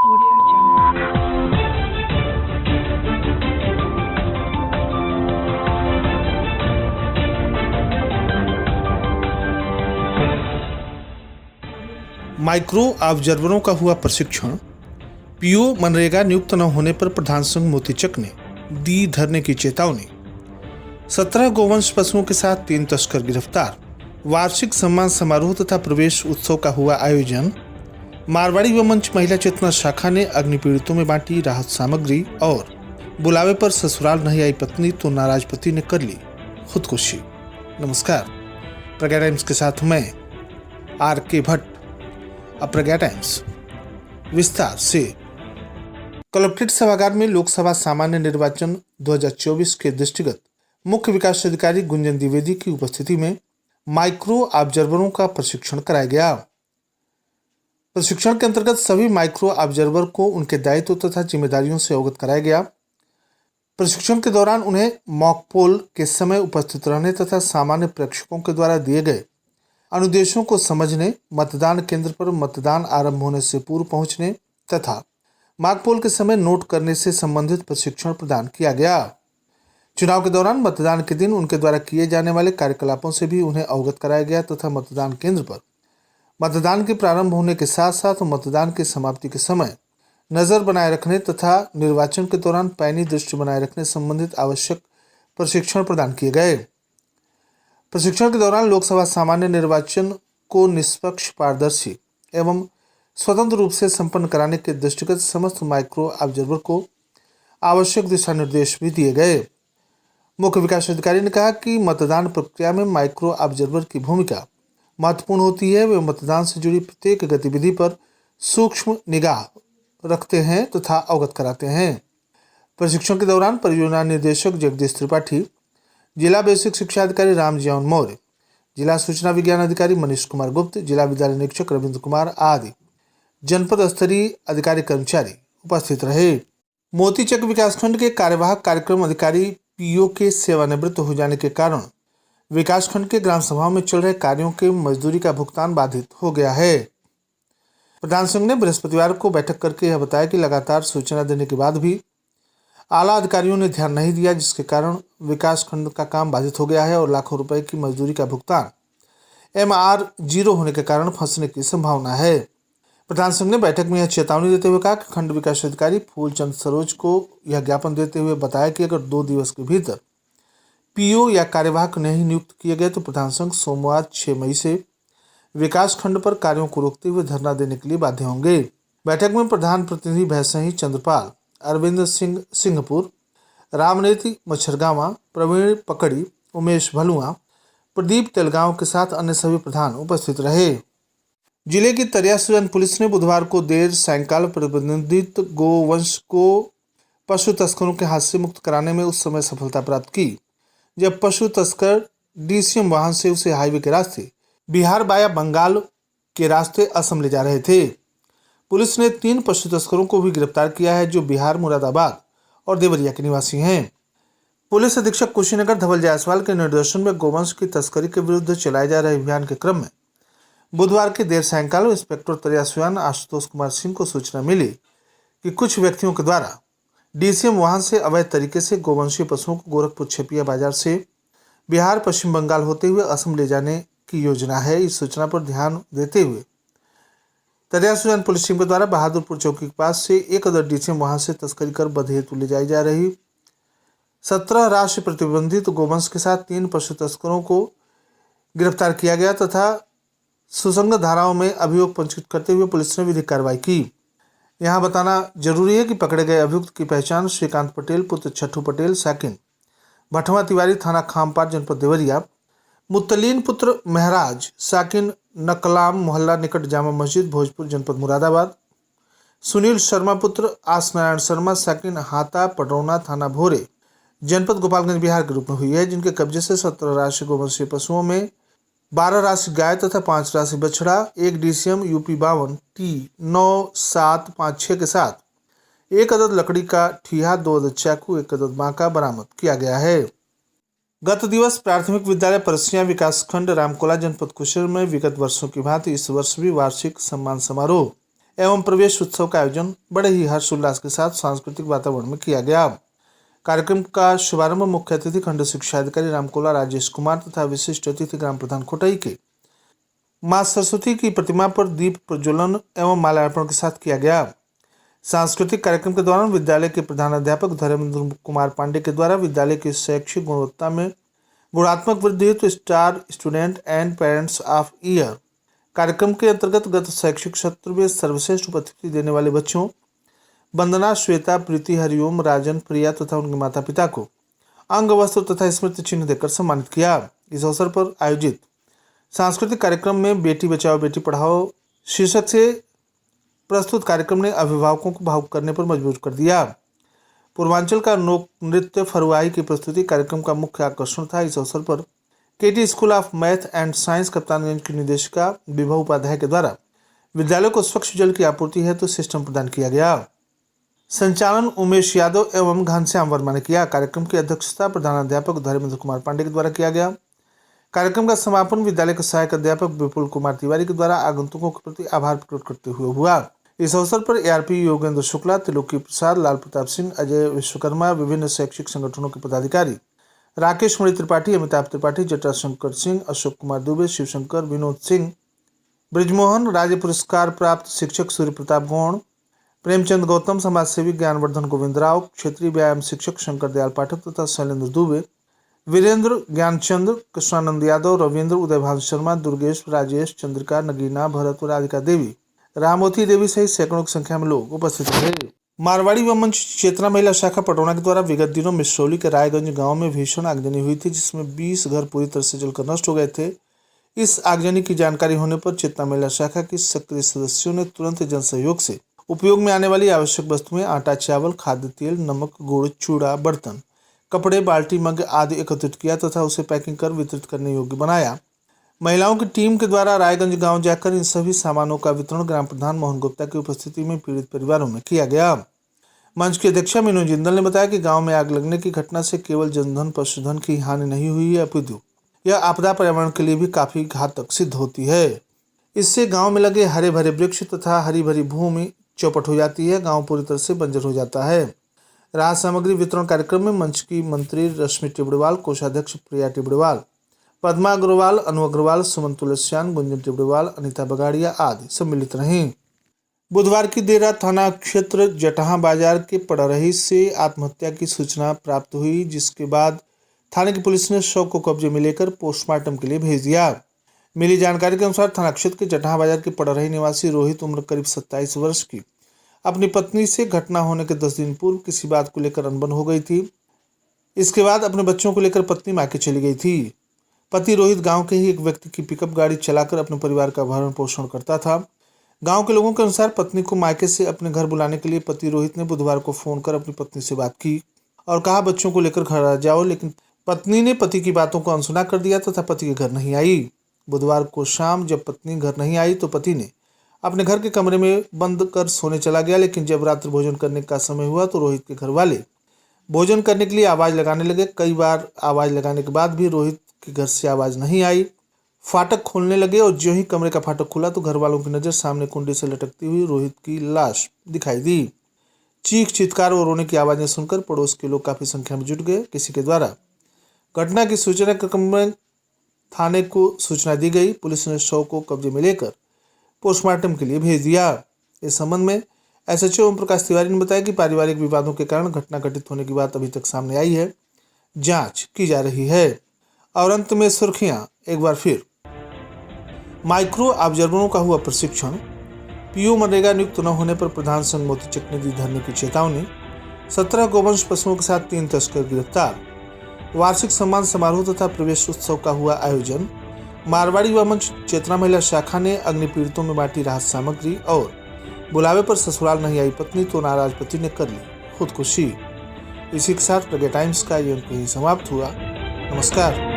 Audio Jungle. Micro ऑब्जर्वरों का हुआ प्रशिक्षण। पीओ मनरेगा नियुक्त न होने पर प्रधान संघ मोतीचक ने दी धरने की चेतावनी। 17 गोवंश पशुओं के साथ 3 तस्कर गिरफ्तार। वार्षिक सम्मान समारोह तथा प्रवेश उत्सव का हुआ आयोजन। मारवाड़ी व मंच महिला चेतना शाखा ने अग्नि पीड़ितों में बांटी राहत सामग्री। और बुलावे पर ससुराल नहीं आई पत्नी तो नाराज पति ने कर ली खुदकुशी। नमस्कार, प्रज्ञा टाइम्स के साथ मैं आर.के. भट्ट। अब प्रज्ञा टाइम्स विस्तार से। कलेक्ट्रेट सभागार में लोकसभा सामान्य निर्वाचन 2024 के दृष्टिगत मुख्य विकास अधिकारी गुंजन द्विवेदी की उपस्थिति में माइक्रो ऑब्जर्वरों का प्रशिक्षण कराया गया। प्रशिक्षण के अंतर्गत सभी माइक्रो ऑब्जर्वर को उनके दायित्व तथा जिम्मेदारियों से अवगत कराया गया। प्रशिक्षण के दौरान उन्हें मॉक पोल के समय उपस्थित रहने तथा सामान्य प्रेक्षकों के द्वारा दिए गए अनुदेशों को समझने, मतदान केंद्र पर मतदान आरंभ होने से पूर्व पहुंचने तथा मॉक पोल के समय नोट करने से संबंधित प्रशिक्षण प्रदान किया गया। चुनाव के दौरान मतदान के दिन उनके द्वारा किए जाने वाले कार्यकलापों से भी उन्हें अवगत कराया गया तथा मतदान केंद्र पर मतदान के प्रारंभ होने के साथ साथ मतदान की समाप्ति के समय नजर बनाए रखने तथा निर्वाचन के दौरान पैनी दृष्टि बनाए रखने संबंधित आवश्यक प्रशिक्षण प्रदान किए गए। प्रशिक्षण के दौरान लोकसभा सामान्य निर्वाचन को निष्पक्ष, पारदर्शी एवं स्वतंत्र रूप से संपन्न कराने के दृष्टिगत समस्त माइक्रो ऑब्जर्वर को आवश्यक दिशा निर्देश भी दिए गए। मुख्य विकास अधिकारी ने कहा कि मतदान प्रक्रिया में माइक्रो ऑब्जर्वर की भूमिका महत्वपूर्ण होती है। वे मतदान से जुड़ी प्रत्येक गतिविधि पर सूक्ष्म निगाह रखते हैं तथा अवगत कराते हैं। प्रशिक्षण के दौरान परियोजना निदेशक जगदीश त्रिपाठी, जिला बेसिक शिक्षा अधिकारी राम जीवन मौर्य, जिला सूचना विज्ञान अधिकारी मनीष कुमार गुप्त, जिला विद्यालय निरीक्षक रविंद्र कुमार आदि जनपद स्तरीय अधिकारी कर्मचारी उपस्थित रहे। मोतीचक विकासखंड के कार्यवाहक कार्यक्रम अधिकारी पीओ के सेवानिवृत्त हो जाने के कारण विकासखंड के ग्राम सभाओं में चल रहे कार्यों के मजदूरी का भुगतान बाधित हो गया है। प्रधान संघ ने बृहस्पतिवार को बैठक करके यह बताया कि लगातार सूचना देने के बाद भी आला अधिकारियों ने ध्यान नहीं दिया, जिसके कारण विकास खंड का काम बाधित हो गया है और लाखों रुपए की मजदूरी का भुगतान MR 0 होने के कारण फंसने की संभावना है। प्रधान संघ ने बैठक में यह चेतावनी देते हुए कहा कि खंड विकास अधिकारी फूलचंद सरोज को यह ज्ञापन देते हुए बताया कि अगर 2 दिवस के भीतर पीओ या कार्यवाहक नहीं नियुक्त किए गए तो प्रधान संघ सोमवार 6 मई से विकास खंड पर कार्यों को रोकते हुए धरना देने के लिए बाध्य होंगे। बैठक में प्रधान प्रतिनिधि भैसही चंद्रपाल, अरविंद सिंह सिंहपुर, रामनेति मच्छरगावा, प्रवीण पकड़ी, उमेश भलुआ, प्रदीप तेलगांव के साथ अन्य सभी प्रधान उपस्थित रहे। जिले की तरियासुजान पुलिस ने बुधवार को देर सायंकाल प्रतिबंधित गोवंश को पशु तस्करों के हाथ से मुक्त कराने में उस समय सफलता प्राप्त की जब पशु तस्कर DCM वाहन से उसे हाईवे के रास्ते बिहार वाया बंगाल के रास्ते असम ले जा रहे थे। पुलिस ने 3 पशु तस्करों को भी गिरफ्तार किया है जो बिहार, मुरादाबाद और देवरिया के निवासी हैं। पुलिस अधीक्षक कुशीनगर धवल जायसवाल के निर्देशन में गोवंश की तस्करी के विरुद्ध चलाए जा रहे अभियान के क्रम में बुधवार की देर सायंकाल इंस्पेक्टर तरियासुजान आशुतोष कुमार सिंह को सूचना मिली कि कुछ व्यक्तियों के द्वारा DCM वाहन से अवैध तरीके से गोवंशीय पशुओं को गोरखपुर छेपिया बाजार से बिहार, पश्चिम बंगाल होते हुए असम ले जाने की योजना है। इस सूचना पर ध्यान देते हुए तरियासुजान पुलिस टीम के द्वारा बहादुरपुर चौकी के पास से एक अदर DCM वाहन से तस्करी कर बध हेतु ले जाई जा रही 17 राष्ट्रीय प्रतिबंधित गोवंश के साथ 3 पशु तस्करों को गिरफ्तार किया गया तथा सुसंगत धाराओं में अभियोग पंजीकृत करते हुए पुलिस ने विधिक कार्रवाई की। यहाँ बताना जरूरी है कि पकड़े गए अभियुक्त की पहचान श्रीकांत पटेल पुत्र छठू पटेल, साकिन भटवा तिवारी, थाना खामपार, जनपद देवरिया, मुत्तलीन पुत्र महराज, साकिन नकलाम मोहल्ला निकट जामा मस्जिद, भोजपुर, जनपद मुरादाबाद, सुनील शर्मा पुत्र आस नारायण शर्मा, साकिन हाता पडरौना, थाना भोरे, जनपद गोपालगंज, बिहार के रूप में हुई है, जिनके कब्जे से 17 राष्ट्रीय गोवंशीय पशुओं में 12 राशि गाय तथा 5 राशि बछड़ा, 1 DCM UP 52 T 9756 के साथ 1 अदद लकड़ी का ठीहा, 2 अदद चाकू, 1 अदद बांका बरामद किया गया है। गत दिवस प्राथमिक विद्यालय परसिया विकासखंड रामकोला, जनपद कुशीनगर में विगत वर्षों की भांति इस वर्ष भी वार्षिक सम्मान समारोह एवं प्रवेश उत्सव का आयोजन बड़े ही हर्षोल्लास के साथ सांस्कृतिक वातावरण में किया गया। कार्यक्रम का शुभारंभ मुख्य अतिथि खंड शिक्षा अधिकारी रामकोला राजेश कुमार तथा विशिष्ट अतिथि ग्राम प्रधान खोटई के मां सरस्वती की प्रतिमा पर दीप प्रज्वलन एवं माल्यार्पण के साथ किया गया। सांस्कृतिक कार्यक्रम के दौरान विद्यालय के प्रधानाध्यापक धर्मेंद्र कुमार पांडे के द्वारा विद्यालय की शैक्षिक गुणवत्ता में गुणात्मक वृद्धि हेतु star student and parents of year कार्यक्रम के अंतर्गत गत शैक्षिक सत्र में सर्वश्रेष्ठ उपस्थिति देने वाले बच्चों वंदना, श्वेता, प्रीति, हरिओम, राजन, प्रिया तथा उनके माता पिता को अंग वस्त्र तथा स्मृति चिन्ह देकर सम्मानित किया। इस अवसर पर आयोजित सांस्कृतिक कार्यक्रम में बेटी बचाओ बेटी पढ़ाओ शीर्षक से प्रस्तुत कार्यक्रम ने अभिभावकों को भावुक करने पर मजबूर कर दिया। पूर्वांचल का लोक नृत्य फरुआई की प्रस्तुति कार्यक्रम का मुख्य आकर्षण था। इस अवसर पर KT school of math and science Captainganj की निदेशिका विभा उपाध्याय के द्वारा विद्यालय को स्वच्छ जल की आपूर्ति हेतु सिस्टम प्रदान किया गया। संचालन उमेश यादव एवं घनश्याम वर्मा ने किया। कार्यक्रम की अध्यक्षता प्रधानाध्यापक धर्मेंद्र कुमार पांडे के द्वारा किया गया। कार्यक्रम का समापन विद्यालय के सहायक अध्यापक विपुल कुमार तिवारी के द्वारा आगंतुकों के प्रति आभार प्रकट करते हुए हुआ। इस अवसर पर एआरपी योगेंद्र शुक्ला, त्रिलोकी प्रसाद, लाल प्रताप सिंह, अजय विश्वकर्मा, विभिन्न शैक्षिक संगठनों के पदाधिकारी राकेश मणि त्रिपाठी, अमिताभ त्रिपाठी, जटाशंकर सिंह, अशोक कुमार दुबे, शिवशंकर, विनोद सिंह, ब्रिजमोहन, राज्य पुरस्कार प्राप्त शिक्षक सूर्य प्रताप गौड़, प्रेमचंद गौतम, समाजसेवी ज्ञानवर्धन गोविंद राव, क्षेत्रीय व्यायाम शिक्षक शंकर दयाल पाठक तथा शैलेंद्र दुबे, वीरेंद्र, ज्ञानचंद्र, कृष्णानंद यादव, रविंद्र, उदयभान शर्मा, दुर्गेश, राजेश, चंद्रिका, नगीना, भरत, राधिका देवी, रामोती देवी सहित सैकड़ों की संख्या में लोग उपस्थित रहे। मारवाड़ी व मंच चेतना महिला शाखा पटौना के द्वारा विगत दिनों मिश्रौली के रायगंज गांव में भीषण आगजनी हुई थी, जिसमें 20 घर पूरी तरह से जलकर नष्ट हो गए थे। इस आगजनी की जानकारी होने पर चेतना महिला शाखा की सक्रिय सदस्यों ने तुरंत जन सहयोग से उपयोग में आने वाली आवश्यक वस्तुएं आटा, चावल, खाद्य तेल, नमक, गुड़, चूड़ा, बर्तन, कपड़े, बाल्टी, मग आदि एकत्रित किया तथा उसे पैकिंग कर वितरित करने योग्य बनाया। महिलाओं की टीम के द्वारा रायगंज गांव जाकर इन सभी सामानों का वितरण ग्राम प्रधान मोहन गुप्ता की उपस्थिति में पीड़ित परिवारों में किया गया। मंच की अध्यक्षा मीनू जिंदल ने बताया कि गांव में आग लगने की घटना से केवल जनधन पशुधन की हानि नहीं हुई है, अपितु यह आपदा पर्यावरण के लिए भी काफी घातक सिद्ध होती है। इससे गांव में लगे हरे भरे वृक्ष तथा हरी भरी भूमि चौपट हो जाती है, गांव पूरी तरह से बंजर हो जाता है। राहत सामग्री वितरण कार्यक्रम में मंच की मंत्री रश्मि टिबड़वाल, कोषाध्यक्ष प्रिया टिबड़वाल, पद्मा अग्रवाल, अनु अग्रवाल, सुमन तुलसियान, गुंजन टिबड़वाल, अनिता बगाड़िया आदि सम्मिलित रहीं। बुधवार की देर रात थाना क्षेत्र जटहा बाजार के पड़रही से आत्महत्या की सूचना प्राप्त हुई, जिसके बाद थाने की पुलिस ने शव को कब्जे में लेकर पोस्टमार्टम के लिए भेज दिया। मिली जानकारी के अनुसार थाना क्षेत्र के जटहा बाजार के पड़रही निवासी रोहित, उम्र करीब 27 वर्ष की, अपनी पत्नी से घटना होने के 10 दिन पूर्व किसी बात को लेकर अनबन हो गई थी। इसके बाद अपने बच्चों को लेकर पत्नी मायके चली गई थी। पति रोहित गांव के ही एक व्यक्ति की पिकअप गाड़ी चलाकर अपने परिवार का भरण पोषण करता था। गांव के लोगों के अनुसार पत्नी को मायके से अपने घर बुलाने के लिए पति रोहित ने बुधवार को फोन कर अपनी पत्नी से बात की और कहा बच्चों को लेकर घर आ जाओ, लेकिन पत्नी ने पति की बातों को अनसुना कर दिया तथा पति के घर नहीं आई। बुधवार को शाम जब पत्नी घर नहीं आई तो पति ने अपने घर के कमरे में बंद कर सोने चला गया, लेकिन जब रात्रि भोजन करने का समय हुआ तो रोहित के घर वाले भोजन करने के लिए आवाज़ लगाने लगे। कई बार आवाज़ लगाने के बाद भी रोहित के घर से आवाज़ नहीं आई। फाटक खोलने लगे और ज्यों ही कमरे का फाटक खुला तो घर वालों की नज़र सामने कुंडी से लटकती हुई रोहित की लाश दिखाई दी। चीख चित्कार और रोने की आवाज़ें सुनकर पड़ोस के लोग काफ़ी संख्या में जुट गए। किसी के द्वारा घटना की सूचना के क्रम में थाने को सूचना दी गई। पुलिस ने शव को कब्जे में लेकर पोस्टमार्टम के लिए भेज दिया। इस संबंध में एसएचओ ओम प्रकाश तिवारी ने बताया कि पारिवारिक विवादों के कारण घटना घटित होने की बात अभी तक सामने आई है, जांच की जा रही है। और अंत में सुर्खियां एक बार फिर। माइक्रो ऑब्जर्वरों का हुआ प्रशिक्षण, पीओ मनरेगा नियुक्त न होने पर प्रधान संघ मोतीचक ने दी धरने की चेतावनी, 17 गोवंश पशुओं के साथ 3 तस्कर गिरफ्तार, वार्षिक सम्मान समारोह तथा प्रवेश उत्सव का हुआ आयोजन, मारवाड़ी व मंच चेतना महिला शाखा ने अग्नि पीड़ितों में बांटी राहत सामग्री और बुलावे पर ससुराल नहीं आई पत्नी तो नाराज पति ने कर ली खुदकुशी। इसी के साथ प्रज्ञा टाइम्स का ये अंक यहीं समाप्त हुआ। नमस्कार।